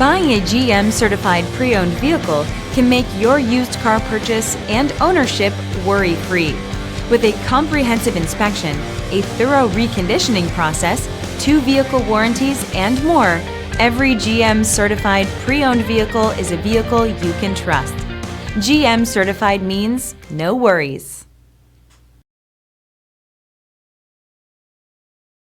Buying a GM certified pre-owned vehicle can make your used car purchase and ownership worry-free. With a comprehensive inspection, a thorough reconditioning process, 2 vehicle warranties, and more, every GM certified pre-owned vehicle is a vehicle you can trust. GM certified means no worries.